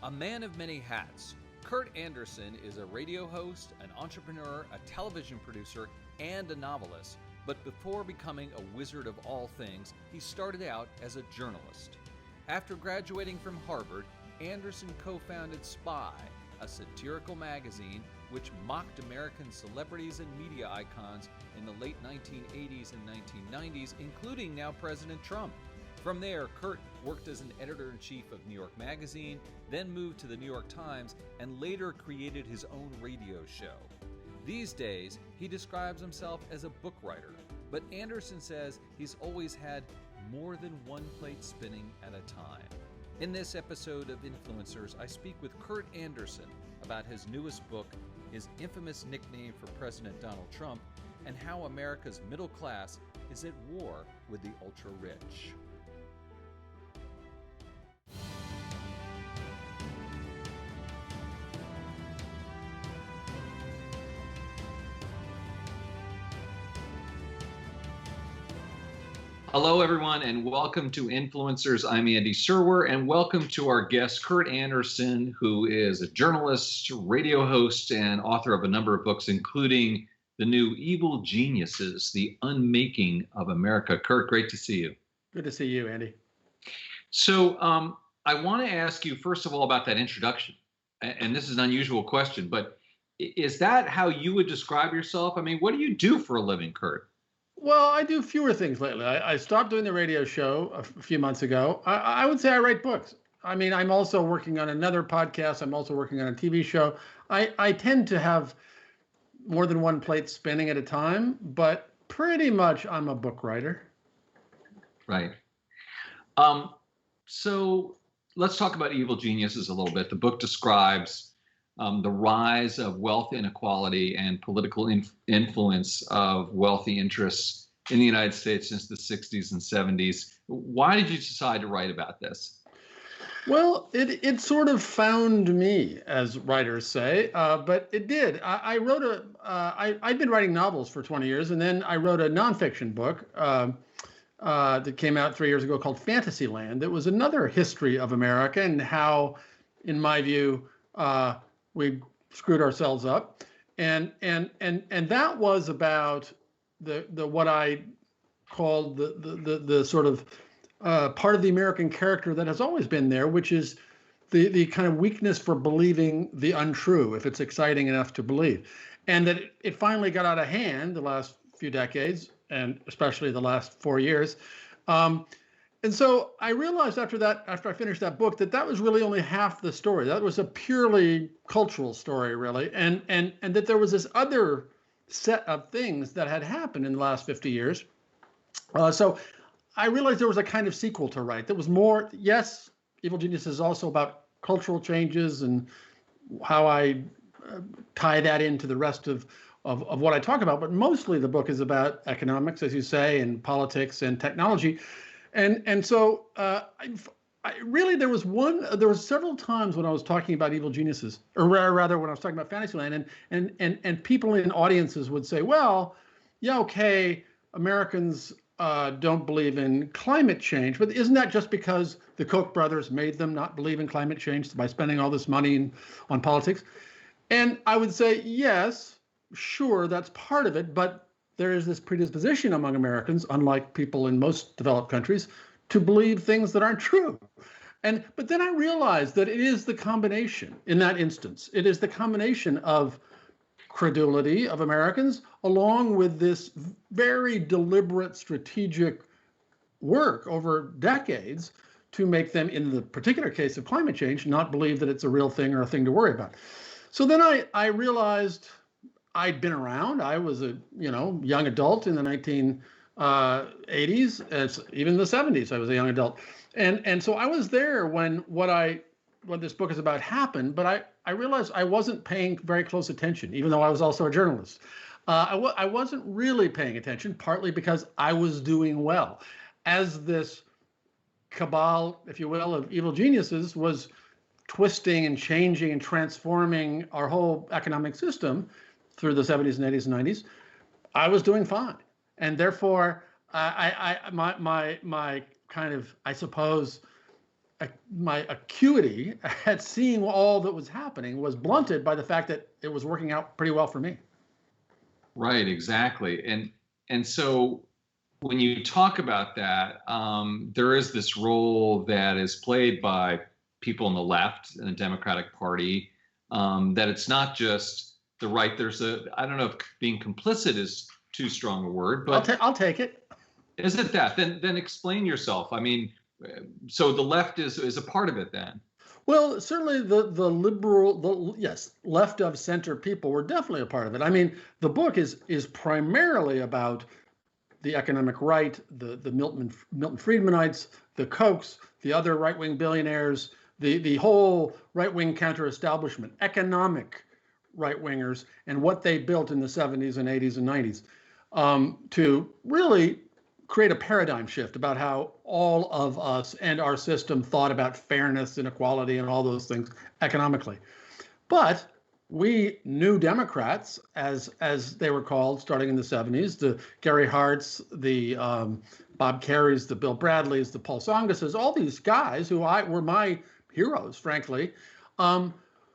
A man of many hats, Kurt Andersen is a radio host, an entrepreneur, a television producer, and a novelist. But before becoming a wizard of all things, he started out as a journalist. After graduating from Harvard, Andersen co-founded Spy, a satirical magazine which mocked American celebrities and media icons in the late 1980s and 1990s, including now President Trump. From there, Kurt worked as an editor-in-chief of New York Magazine, then moved to the New York Times, and later created his own radio show. These days, he describes himself as a book writer, but Andersen says he's always had more than one plate spinning at a time. In this episode of Influencers, I speak with Kurt Andersen about his newest book, his infamous nickname for President Donald Trump, and how America's middle class is at war with the ultra-rich. Hello, everyone, and welcome to Influencers. I'm Andy Serwer, and welcome to our guest, Kurt Andersen, who is a journalist, radio host, and author of a number of books, including the new Evil Geniuses, the Unmaking of America. Kurt, great to see you. Good to see you, Andy. So I want to ask you, first of all, about that introduction. And this is an unusual question, but is that how you would describe yourself? I mean, what do you do for a living, Kurt? Well, I do fewer things lately. I stopped doing the radio show a few months ago. I would say I write books. I mean, I'm also working on another podcast. I'm also working on a TV show. I tend to have more than one plate spinning at a time, but pretty much I'm a book writer. Right. So let's talk about Evil Geniuses a little bit. The book describes the rise of wealth inequality and political influence of wealthy interests in the United States since the 60s and 70s. Why did you decide to write about this? Well, it sort of found me, as writers say, but it did. I'd been writing novels for 20 years, and then I wrote a nonfiction book that came out 3 years ago called Fantasyland. It was another history of America and how, in my view, we screwed ourselves up, and that was about the what I called the sort of part of the American character that has always been there, which is the kind of weakness for believing the untrue if it's exciting enough to believe, and that it finally got out of hand the last few decades, and especially the last 4 years. And so I realized after I finished that book, that was really only half the story. That was a purely cultural story, really. And that there was this other set of things that had happened in the last 50 years. So I realized there was a kind of sequel to write that was more, yes, Evil Genius is also about cultural changes and how I tie that into the rest of what I talk about. But mostly the book is about economics, as you say, and politics and technology. And so I really, there was several times when I was talking about Evil Geniuses, or rather when I was talking about Fantasyland, and people in audiences would say, well, yeah, okay, Americans don't believe in climate change, but isn't that just because the Koch brothers made them not believe in climate change by spending all this money on politics? And I would say, yes, sure, that's part of it, but there is this predisposition among Americans, unlike people in most developed countries, to believe things that aren't true. But then I realized that it is the combination, in that instance, it is the combination of credulity of Americans along with this very deliberate strategic work over decades to make them, in the particular case of climate change, not believe that it's a real thing or a thing to worry about. So then I realized I'd been around. I was a young adult in the 1980s, even the 70s. I was a young adult, and so I was there when what this book is about happened. But I realized I wasn't paying very close attention, even though I was also a journalist. I wasn't really paying attention, partly because I was doing well, as this cabal, if you will, of evil geniuses was twisting and changing and transforming our whole economic system through the 70s and 80s and 90s. I was doing fine, and therefore my kind of, I suppose, my acuity at seeing all that was happening was blunted by the fact that it was working out pretty well for me. Right, exactly. And so when you talk about that, there is this role that is played by people on the left in the Democratic Party, that it's not just the right. I don't know if being complicit is too strong a word, but I'll take it. Is it that? Then explain yourself. I mean, so the left is a part of it then. Well, certainly the liberal, yes, left of center people were definitely a part of it. I mean, the book is primarily about the economic right, the Milton Friedmanites, the Kochs, the other right-wing billionaires, the whole right-wing counter-establishment, economic right-wingers, and what they built in the 70s and 80s and 90s to really create a paradigm shift about how all of us and our system thought about fairness, inequality, and all those things economically. But we New Democrats, as they were called, starting in the 70s, the Gary Harts, the Bob Kerrys, the Bill Bradleys, the Paul Tsongases, all these guys who were my heroes, frankly,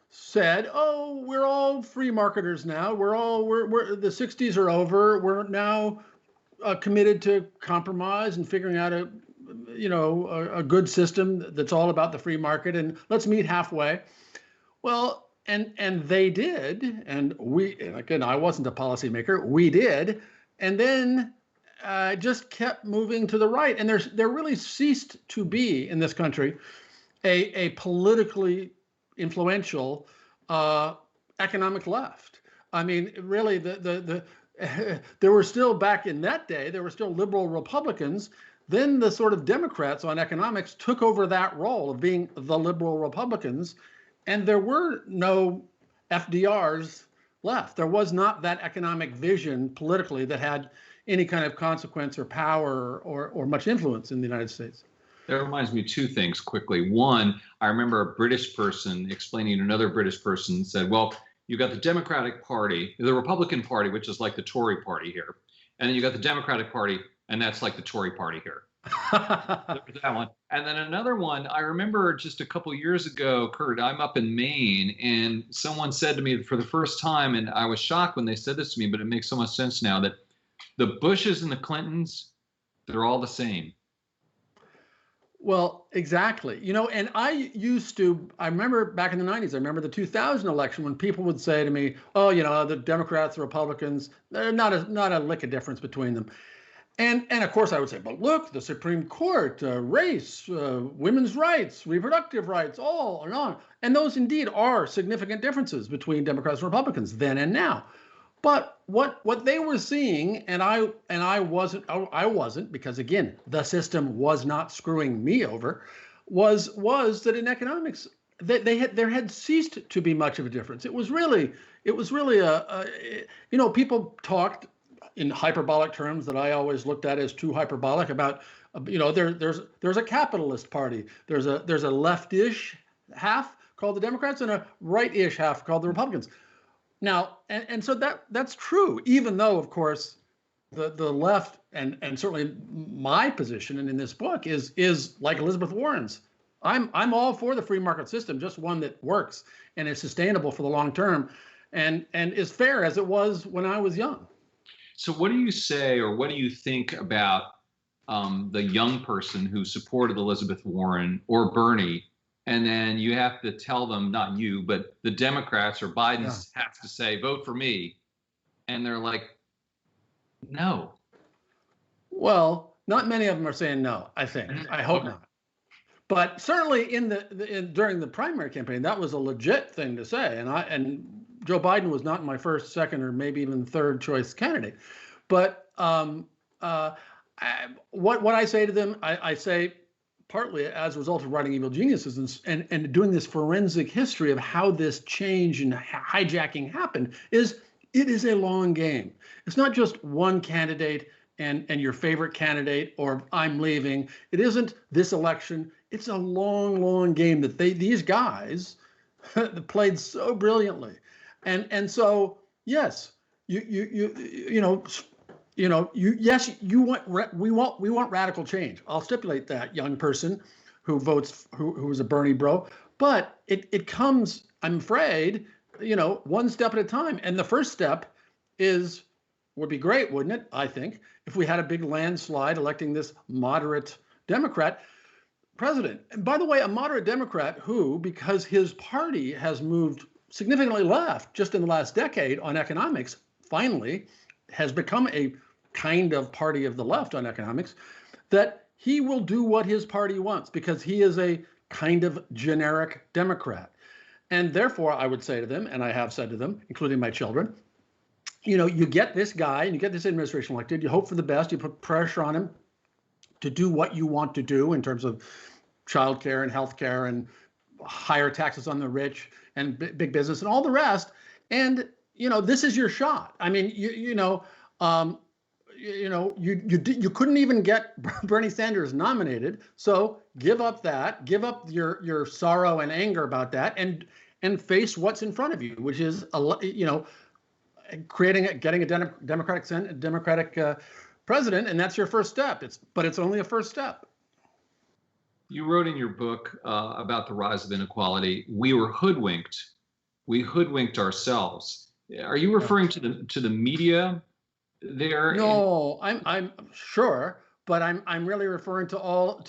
said, "Oh, we're all free marketers now. We're the 60s are over. We're now committed to compromise and figuring out a good system that's all about the free market, and let's meet halfway." Well, and they did, and again, I wasn't a policymaker. We did, and then just kept moving to the right. And there really ceased to be in this country a politically influential economic left. I mean, really, there were still, back in that day, there were still liberal Republicans. Then the sort of Democrats on economics took over that role of being the liberal Republicans, and there were no FDRs left. There was not that economic vision politically that had any kind of consequence or power or much influence in the United States. That reminds me of two things quickly. One, I remember a British person explaining to another British person, said, well, you got the Democratic Party, the Republican Party, which is like the Tory Party here. And then you got the Democratic Party, and that's like the Tory Party here. That one. And then another one, I remember just a couple years ago, Kurt, I'm up in Maine, and someone said to me for the first time, and I was shocked when they said this to me, but it makes so much sense now, that the Bushes and the Clintons, they're all the same. Well, exactly. And I remember back in the 90s, I remember the 2000 election when people would say to me, oh, the Democrats, the Republicans, there's not a lick of difference between them. And of course I would say, but look, the Supreme Court, race, women's rights, reproductive rights, all and on. And those indeed are significant differences between Democrats and Republicans then and now. But what they were seeing, and I wasn't, because again, the system was not screwing me over, was that in economics there had ceased to be much of a difference. It was really people talked in hyperbolic terms that I always looked at as too hyperbolic about there's a capitalist party, there's a leftish half called the Democrats and a right-ish half called the Republicans. Now, and so that's true, even though, of course, the left and certainly my position and in this book is like Elizabeth Warren's. I'm all for the free market system, just one that works and is sustainable for the long term and is fair as it was when I was young. So what do you say, or what do you think about the young person who supported Elizabeth Warren or Bernie? And then you have to tell them, not you, but the Democrats or Biden have to say, vote for me. And they're like, no. Well, not many of them are saying no, I think. I hope not. But certainly during the primary campaign, that was a legit thing to say. And Joe Biden was not my first, second, or maybe even third choice candidate. But what I say to them, I say, partly as a result of writing Evil Geniuses and doing this forensic history of how this change and hijacking happened, it is a long game. It's not just one candidate and your favorite candidate or I'm leaving. It isn't this election. It's a long, long game that these guys played so brilliantly. And so, yes, we want radical change. I'll stipulate that, young person who was a Bernie bro. But it comes, I'm afraid, one step at a time. And the first step would be great, wouldn't it? I think if we had a big landslide electing this moderate Democrat president. And by the way, a moderate Democrat who, because his party has moved significantly left just in the last decade on economics, finally has become a kind of party of the left on economics, that he will do what his party wants because he is a kind of generic Democrat. And therefore, I would say to them, and I have said to them, including my children, you get this guy and you get this administration elected, you hope for the best, you put pressure on him to do what you want to do in terms of childcare and healthcare and higher taxes on the rich and big business and all the rest. And, this is your shot. I mean, you couldn't even get Bernie Sanders nominated. So give up that, give up your sorrow and anger about that and face what's in front of you, which is, getting a Democratic president. And that's your first step. But it's only a first step. You wrote in your book about the rise of inequality. We were hoodwinked. We hoodwinked ourselves. Are you referring to the media there? No, I'm sure, but I'm really referring to all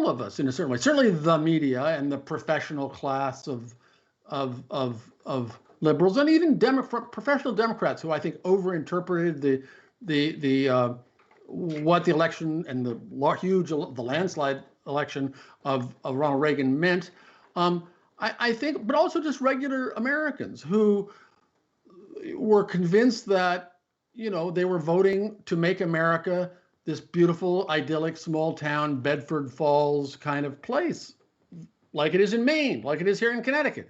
of us in a certain way. Certainly the media and the professional class of liberals and even professional Democrats who I think overinterpreted what the election and the landslide election of Ronald Reagan meant. I think, but also just regular Americans who were convinced that, they were voting to make America this beautiful, idyllic, small town, Bedford Falls kind of place, like it is in Maine, like it is here in Connecticut.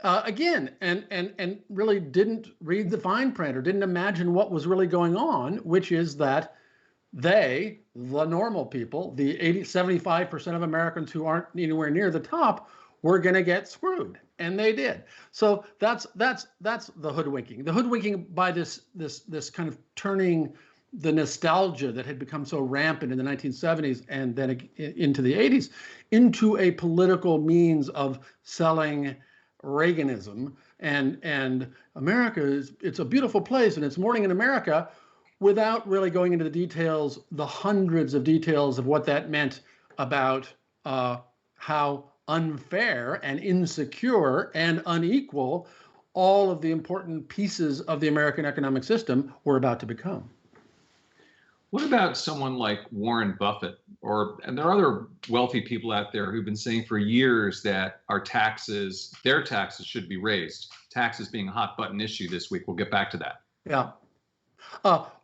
Again, and really didn't read the fine print or didn't imagine what was really going on, which is that the normal people, the 75% of Americans who aren't anywhere near the top, were going to get screwed, and they did. So that's the hoodwinking. The hoodwinking by this kind of turning the nostalgia that had become so rampant in the 1970s and then into the 80s into a political means of selling Reaganism and America it's a beautiful place and it's morning in America, without really going into the details, the hundreds of details of what that meant about how unfair and insecure and unequal all of the important pieces of the American economic system were about to become. What about someone like Warren Buffett, and there are other wealthy people out there who've been saying for years that their taxes should be raised, taxes being a hot button issue this week. We'll get back to that. Yeah.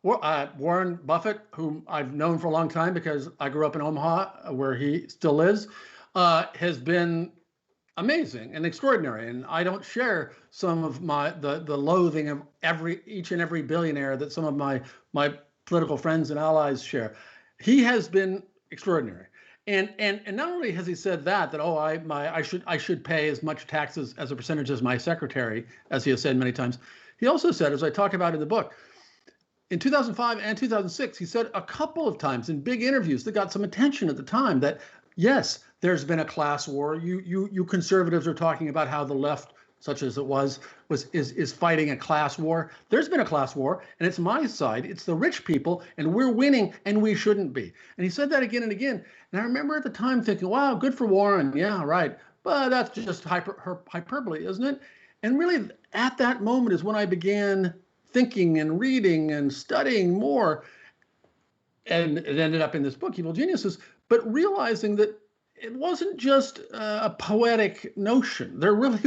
Warren Buffett, whom I've known for a long time because I grew up in Omaha, where he still lives, has been amazing and extraordinary. And I don't share some of the loathing of each and every billionaire that some of my political friends and allies share. He has been extraordinary. And not only has he said that I should pay as much taxes as a percentage as my secretary, as he has said many times. He also said, as I talk about in the book, in 2005 and 2006, he said a couple of times in big interviews that got some attention at the time that, yes, there's been a class war. You conservatives are talking about how the left, such as it is fighting a class war. There's been a class war, and it's my side. It's the rich people, and we're winning, and we shouldn't be. And he said that again and again. And I remember at the time thinking, wow, good for Warren. Yeah, right. But that's just hyperbole, isn't it? And really, at that moment is when I began thinking and reading and studying more. And it ended up in this book, Evil Geniuses, but realizing that it wasn't just a poetic notion. There really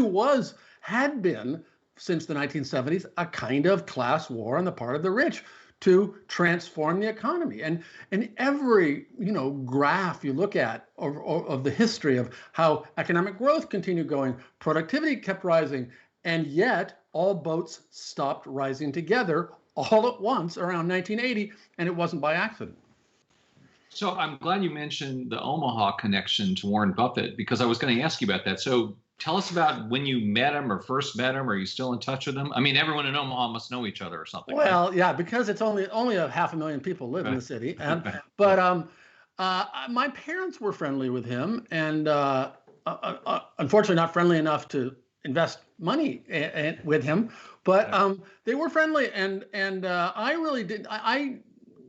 had been, since the 1970s, a kind of class war on the part of the rich to transform the economy. And every graph you look at of the history of how economic growth continued going, productivity kept rising, and yet all boats stopped rising together all at once around 1980, and it wasn't by accident. So I'm glad you mentioned the Omaha connection to Warren Buffett, because I was going to ask you about that. So tell us about when you met him or first met him. Are you still in touch with him? I mean, everyone in Omaha must know each other or something. Well, right? Yeah, because it's only a 500,000 people live in the city. But My parents were friendly with him, and unfortunately, not friendly enough to invest money with him. But they were friendly, and I really did. I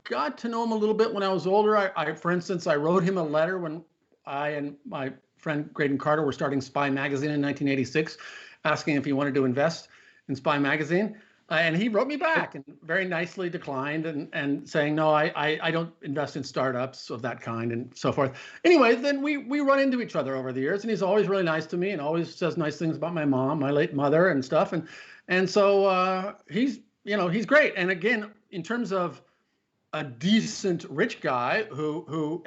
got to know him a little bit when I was older. For instance, I wrote him a letter when I and my friend Graydon Carter were starting Spy Magazine in 1986, asking if he wanted to invest in Spy Magazine. And he wrote me back and very nicely declined and saying, no, I don't invest in startups of that kind and so forth. Anyway, then we run into each other over the years, and he's always really nice to me and always says nice things about my mom, my late mother and stuff. And so he's great. And again, in terms of a decent rich guy who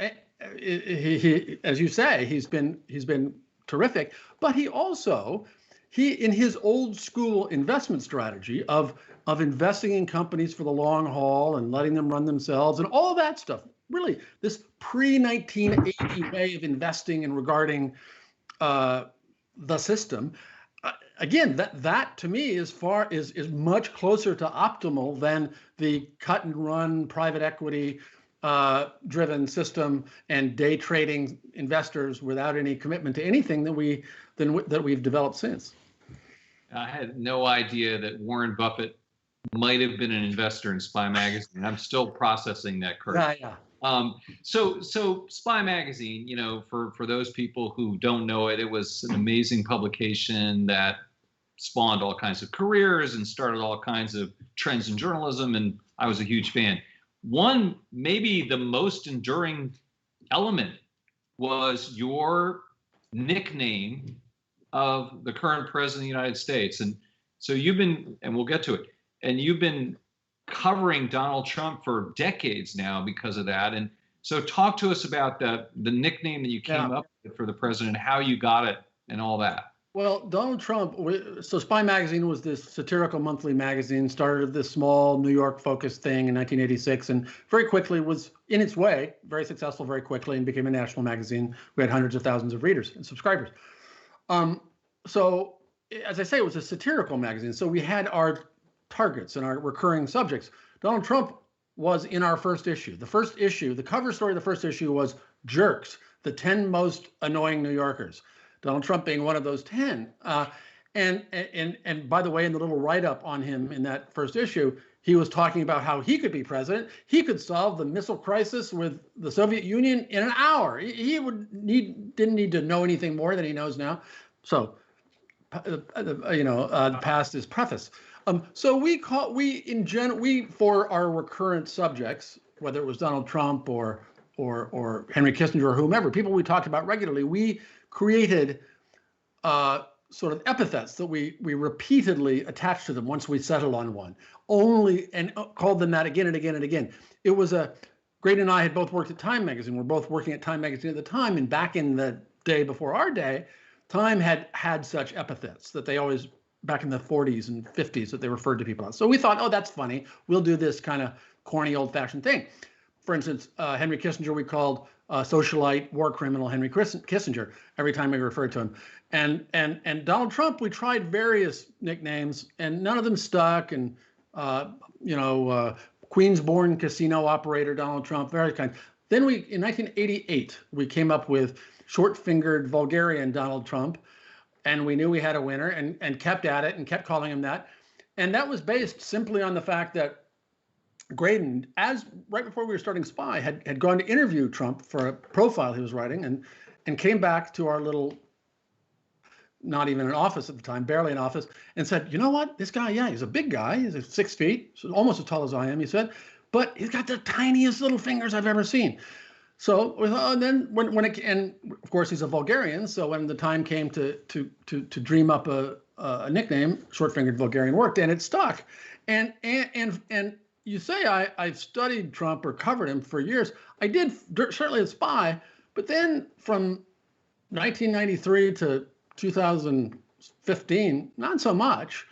he as you say, he's been terrific, but he in his old school investment strategy of investing in companies for the long haul and letting them run themselves and all that stuff, really this pre-1980 way of investing and regarding the system, again, that to me is much closer to optimal than the cut and run private equity driven system and day trading investors without any commitment to anything that we've developed since. I had no idea that Warren Buffett might have been an investor in Spy Magazine. I'm still processing that, Kurt. Yeah. So Spy Magazine, for those people who don't know it, it was an amazing publication that spawned all kinds of careers and started all kinds of trends in journalism, and I was a huge fan. One, maybe the most enduring element was your nickname of the current president of the United States. And so and we'll get to it, and you've been covering Donald Trump for decades now because of that. And so talk to us about the nickname that you came up with for the president, how you got it and all that. Well, Donald Trump, so Spy Magazine was this satirical monthly magazine, started this small New York focused thing in 1986, and very quickly was, in its way, very successful very quickly and became a national magazine. We had hundreds of thousands of readers and subscribers. So, as I say, it was a satirical magazine. So we had our targets and our recurring subjects. Donald Trump was in our first issue. The first issue, the cover story of the first issue was Jerks, the 10 most annoying New Yorkers. Donald Trump being one of those 10. And by the way, in the little write-up on him in that first issue, he was talking about how he could be president. He could solve the missile crisis with the Soviet Union in an hour. He didn't need to know anything more than he knows now. So, the past is preface. So we for our recurrent subjects, whether it was Donald Trump or Henry Kissinger or whomever, people we talked about regularly, we created sort of epithets that we repeatedly attached to them once we settled on one, and called them that again and again and again. It was Graydon and I had both worked at Time Magazine. We're both working at Time Magazine at the time, and back in the day before our day, Time had such epithets that they always, back in the 40s and 50s, that they referred to people as. So we thought, oh, that's funny. We'll do this kind of corny, old-fashioned thing. For instance, Henry Kissinger we called socialite, war criminal Henry Kissinger every time we referred to him. And Donald Trump, we tried various nicknames, and none of them stuck. And Queens-born casino operator Donald Trump, very kind. Then in 1988, we came up with short-fingered Vulgarian Donald Trump, and we knew we had a winner, and kept at it and kept calling him that. And that was based simply on the fact that Graydon, right before we were starting Spy, had gone to interview Trump for a profile he was writing, and came back to our little, not even an office at the time, barely an office, and said, you know what, this guy, he's a big guy, he's 6 feet, so almost as tall as I am, he said, but he's got the tiniest little fingers I've ever seen. So and then and of course he's a Vulgarian, so when the time came to dream up a nickname, short-fingered Vulgarian worked, and it stuck. And you say I've studied Trump or covered him for years. I did, certainly at Spy, but then from 1993 to 2015, not so much.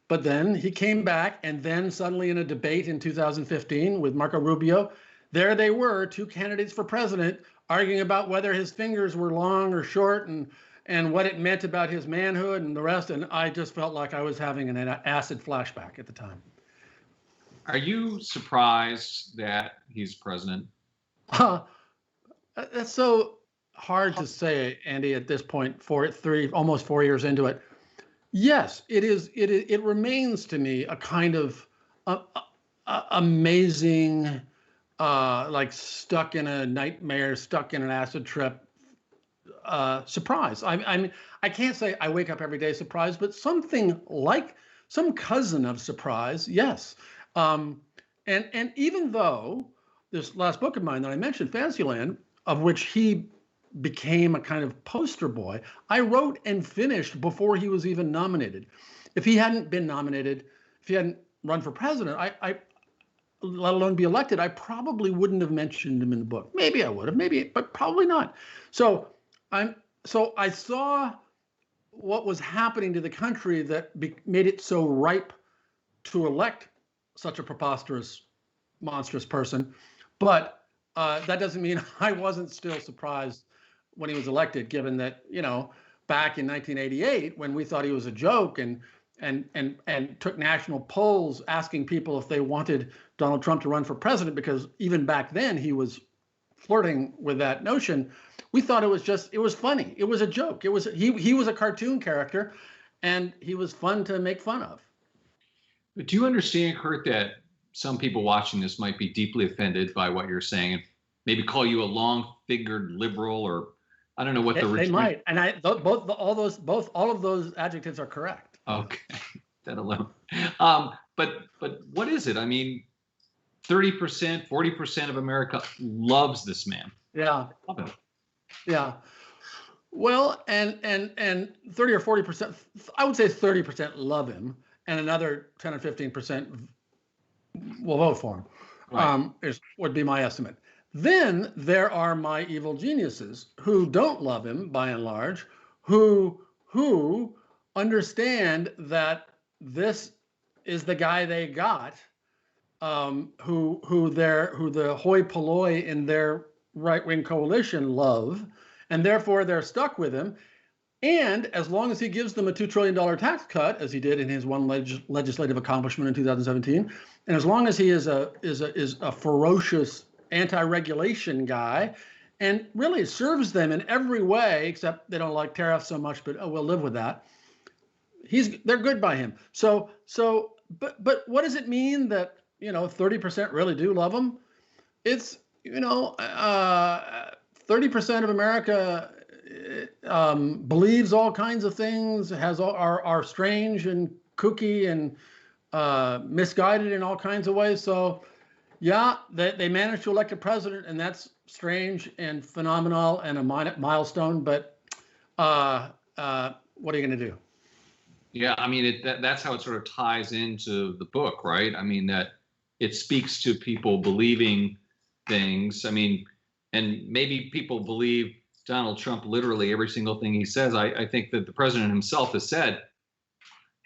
But then he came back, and then suddenly in a debate in 2015 with Marco Rubio, there they were, two candidates for president, arguing about whether his fingers were long or short and what it meant about his manhood and the rest. And I just felt like I was having an acid flashback at the time. Are you surprised that he's president? That's so hard to say, Andy, at this point, almost 4 years into it. Yes, it is. It remains to me a kind of amazing, like stuck in a nightmare, stuck in an acid trip surprise. I mean, I can't say I wake up every day surprised, but something like some cousin of surprise, yes. And even though this last book of mine that I mentioned, Fantasyland, of which he became a kind of poster boy, I wrote and finished before he was even nominated. If he hadn't been nominated, if he hadn't run for president, I let alone be elected, I probably wouldn't have mentioned him in the book. Maybe I would have, maybe, but probably not. So I saw what was happening to the country that made it so ripe to elect such a preposterous, monstrous person. But that doesn't mean I wasn't still surprised when he was elected, given that, back in 1988, when we thought he was a joke and took national polls asking people if they wanted Donald Trump to run for president, because even back then he was flirting with that notion. We thought it was funny. It was a joke. He was a cartoon character, and he was fun to make fun of. But do you understand, Kurt, that some people watching this might be deeply offended by what you're saying and maybe call you a long-fingered liberal, or I don't know what they might. And all of those adjectives are correct. Okay, that alone. But what is it? I mean, 30%, 40% of America loves this man. Yeah. Love him. Yeah. Well, and 30 or 40%, I would say 30% love him, and another 10 or 15% will vote for him. Right. Would be my estimate. Then there are my evil geniuses who don't love him by and large, who understand that this is the guy they got, who the hoi polloi in their right-wing coalition love, and therefore they're stuck with him. And as long as he gives them a $2 trillion tax cut, as he did in his one legislative accomplishment in 2017, and as long as he is a ferocious anti-regulation guy, and really serves them in every way, except they don't like tariffs so much, but we'll live with that. They're good by him. But what does it mean that 30% really do love him? It's 30% of America believes all kinds of things, are strange and kooky and misguided in all kinds of ways. So, yeah, they managed to elect a president, and that's strange and phenomenal and a milestone. But what are you going to do? Yeah, I mean, that's how it sort of ties into the book, right? I mean, that it speaks to people believing things. I mean, and maybe people believe Donald Trump literally every single thing he says. I think that the president himself has said,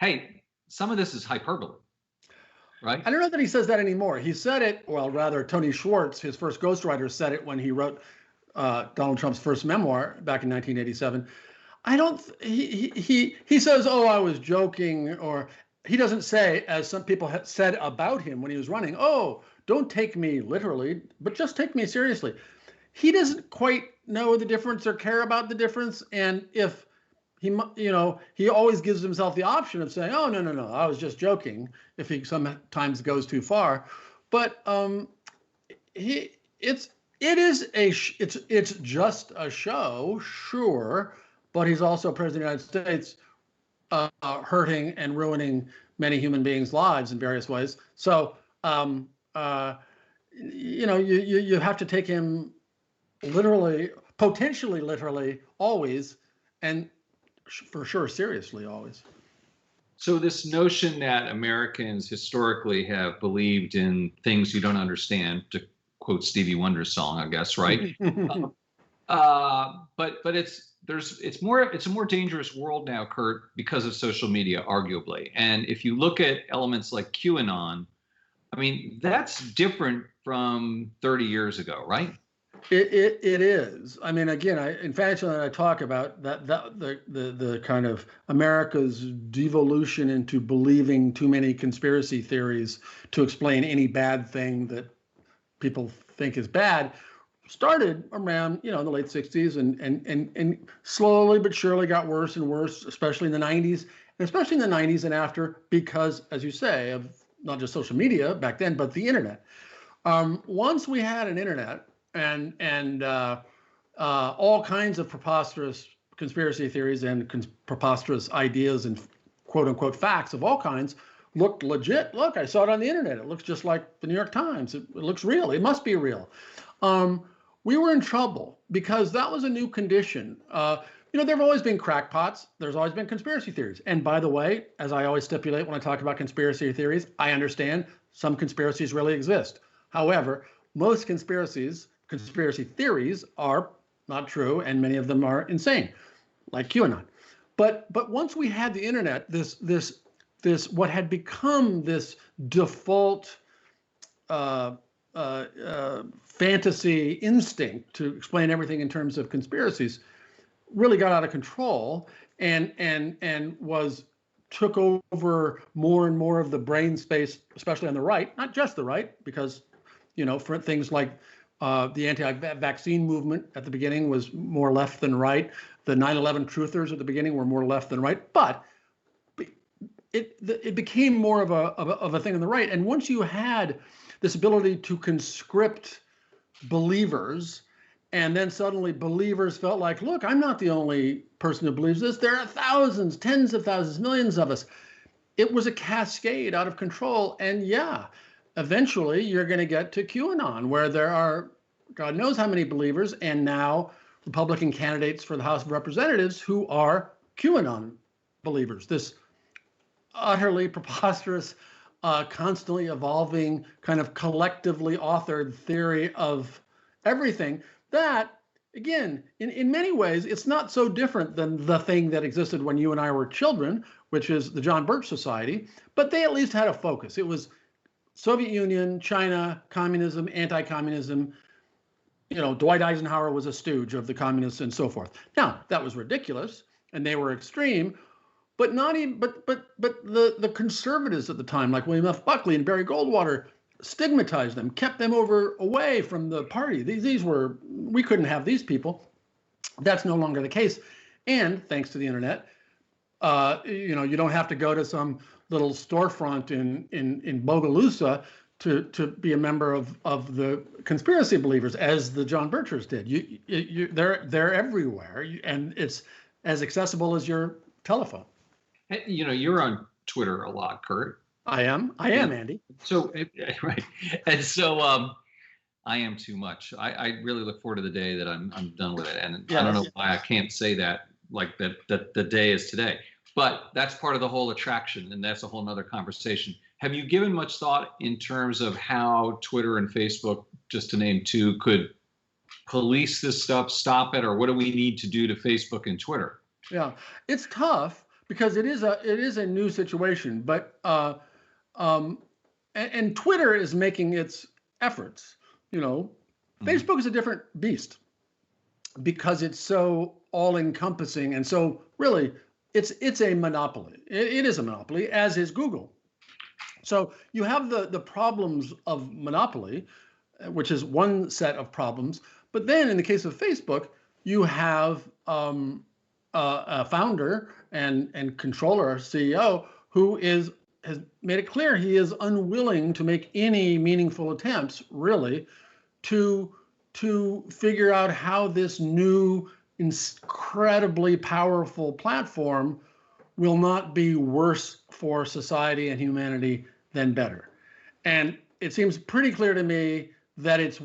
hey, some of this is hyperbole, right? I don't know that he says that anymore. He said it, well, rather, Tony Schwartz, his first ghostwriter, said it when he wrote Donald Trump's first memoir back in 1987. He says, oh, I was joking, or he doesn't say, as some people had said about him when he was running, oh, don't take me literally, but just take me seriously. He doesn't quite know the difference or care about the difference. And if he always gives himself the option of saying, oh, no, I was just joking, if he sometimes goes too far. But it's just a show, sure, but he's also president of the United States, hurting and ruining many human beings' lives in various ways. So, you have to take him literally, potentially literally, always, and for sure, seriously, always. So this notion that Americans historically have believed in things you don't understand, to quote Stevie Wonder's song, I guess, right? But it's a more dangerous world now, Kurt, because of social media, arguably. And if you look at elements like QAnon, I mean, that's different from 30 years ago, right? It is. I mean, again, in Fantasyland, I talk about the kind of America's devolution into believing too many conspiracy theories to explain any bad thing that people think is bad, started around, the late 60s and slowly but surely got worse and worse, especially in the 90s, and especially in the 90s and after, because, as you say, of not just social media back then, but the internet. Once we had an internet and all kinds of preposterous conspiracy theories and preposterous ideas and quote unquote facts of all kinds looked legit. Look, I saw it on the internet. It looks just like the New York Times. It looks real. It must be real. We were in trouble because that was a new condition. There have always been crackpots. There's always been conspiracy theories. And by the way, as I always stipulate when I talk about conspiracy theories, I understand some conspiracies really exist. However, most conspiracy theories are not true, and many of them are insane, like QAnon. But once we had the internet, this what had become this default fantasy instinct to explain everything in terms of conspiracies really got out of control and took over more and more of the brain space, especially on the right, not just the right, because, for things like the anti-vaccine movement at the beginning was more left than right. The 9/11 truthers at the beginning were more left than right, but it became more of a thing on the right. And once you had this ability to conscript believers, and then suddenly believers felt like, look, I'm not the only person who believes this. There are thousands, tens of thousands, millions of us. It was a cascade out of control. And yeah, eventually you're going to get to QAnon, where there are God knows how many believers, and now Republican candidates for the House of Representatives who are QAnon believers. This utterly preposterous, constantly evolving, kind of collectively authored theory of everything that, again, in many ways, it's not so different than the thing that existed when you and I were children, which is the John Birch Society, but they at least had a focus. It was Soviet Union, China, communism, anti-communism. Dwight Eisenhower was a stooge of the communists and so forth. Now, that was ridiculous, and they were extreme, but not even. But the conservatives at the time, like William F. Buckley and Barry Goldwater, stigmatized them, kept them away from the party. We couldn't have these people. That's no longer the case, and thanks to the internet, you don't have to go to some little storefront in Bogalusa to be a member of the conspiracy believers, as the John Birchers did. They're everywhere, and it's as accessible as your telephone. You're on Twitter a lot, Kurt. I am, Andy. So, right. And so I am too much. I really look forward to the day that I'm done with it. And yes. I don't know why I can't say that, like that the day is today. But that's part of the whole attraction, and that's a whole nother conversation. Have you given much thought in terms of how Twitter and Facebook, just to name two, could police this stuff, stop it, or what do we need to do to Facebook and Twitter? Yeah, it's tough because it is a new situation, but and Twitter is making its efforts. Facebook is a different beast because it's so all-encompassing, and so really it's a monopoly. It is a monopoly, as is Google. So you have the problems of monopoly, which is one set of problems. But then in the case of Facebook, you have a founder and controller, CEO, who has made it clear he is unwilling to make any meaningful attempts, really, to figure out how this new, incredibly powerful platform will not be worse for society and humanity than better. And it seems pretty clear to me that it's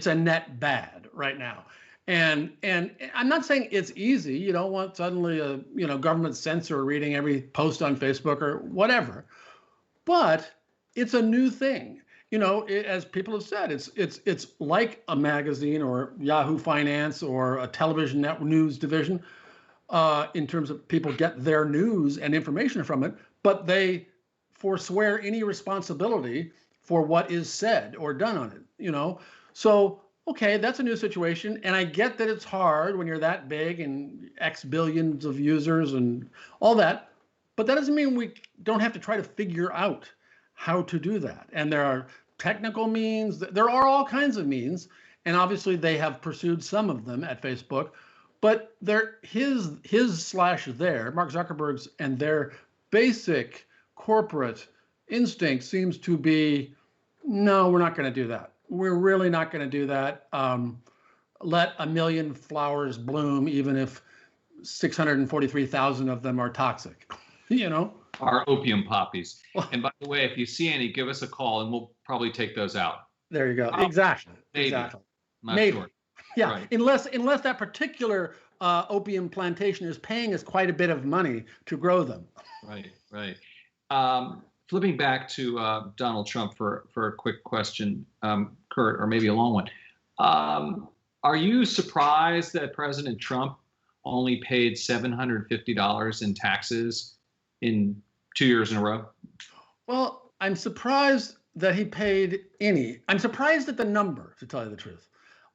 a net bad right now. And I'm not saying it's easy. You don't want suddenly a government censor reading every post on Facebook or whatever. But it's a new thing. As people have said, it's like a magazine or Yahoo Finance or a television news division in terms of people get their news and information from it, but they forswear any responsibility for what is said or done on it. So okay, that's a new situation, and I get that it's hard when you're that big and X billions of users and all that, but that doesn't mean we don't have to try to figure out how to do that. And there are technical means, there are all kinds of means, and obviously they have pursued some of them at Facebook, but his slash their, Mark Zuckerberg's, and their basic corporate instinct seems to be, no, we're not going to do that. We're really not going to do that. Let a million flowers bloom, even if 643,000 of them are toxic, Our opium poppies. And by the way, if you see any, give us a call and we'll probably take those out. There you go. Exactly. Maybe. Exactly. Not Maybe. sure. Yeah. Right. Unless that particular opium plantation is paying us quite a bit of money to grow them. Right. Flipping back to Donald Trump for a quick question, Kurt, or maybe a long one. Are you surprised that President Trump only paid $750 in taxes in 2 years in a row? Well, I'm surprised that he paid any. I'm surprised at the number, to tell you the truth.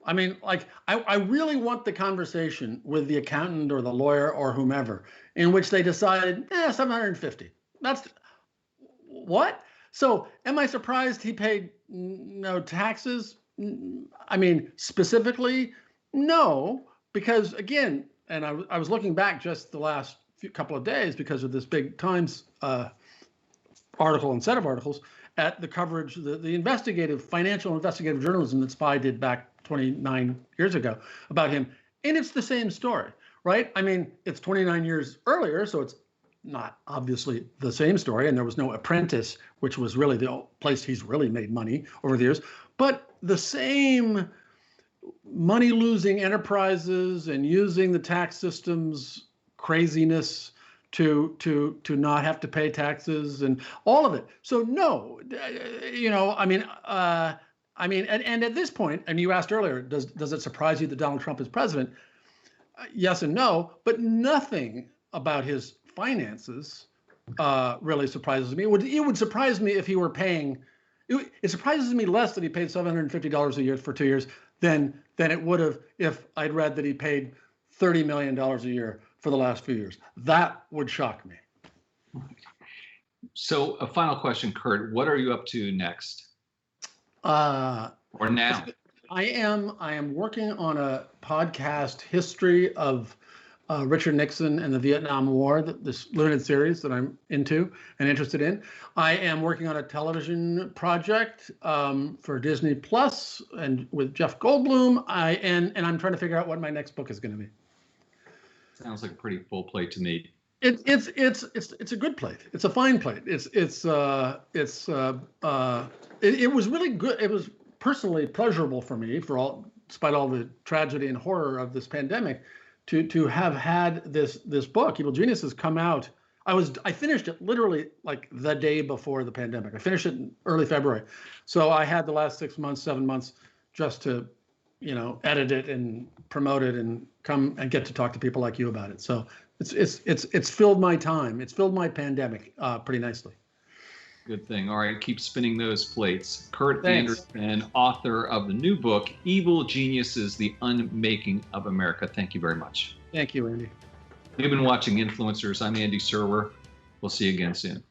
I mean, like, I really want the conversation with the accountant or the lawyer or whomever in which they decided, 750. That's what? So am I surprised he paid no taxes? I mean, specifically, no, because again, and I was looking back just the last couple of days because of this big Times article and set of articles at the coverage, the financial investigative journalism that Spy did back 29 years ago about him. And it's the same story, right? I mean, it's 29 years earlier, so it's not obviously the same story. And there was no Apprentice, which was really the place he's really made money over the years. But the same money-losing enterprises and using the tax system's craziness to not have to pay taxes and all of it. So no, and at this point, and you asked earlier, does it surprise you that Donald Trump is president? Yes and no, but nothing about his finances really surprises me. It would surprise me if he were paying. It surprises me less that he paid $750 a year for 2 years than it would have if I'd read that he paid $30 million a year for the last few years. That would shock me. So a final question, Kurt, what are you up to next? Or now? I am working on a podcast history of Richard Nixon and the Vietnam War, this limited series that I'm into and interested in. I am working on a television project for Disney Plus and with Jeff Goldblum. And I'm trying to figure out what my next book is going to be. Sounds like a pretty full plate to me. It's a good plate. It's a fine plate. It was really good. It was personally pleasurable for me, despite all the tragedy and horror of this pandemic, to have had this book, Evil Geniuses, come out. I finished it literally like the day before the pandemic. I finished it in early February, so I had the last 7 months just to, edit it and promote it and come and get to talk to people like you about it. So it's filled my time. It's filled my pandemic pretty nicely. Good thing. All right, keep spinning those plates. Kurt Thanks. Andersen, author of the new book, Evil Geniuses, The Unmaking of America. Thank you very much. Thank you, Andy. You've been watching Influencers. I'm Andy Serwer. We'll see you again soon.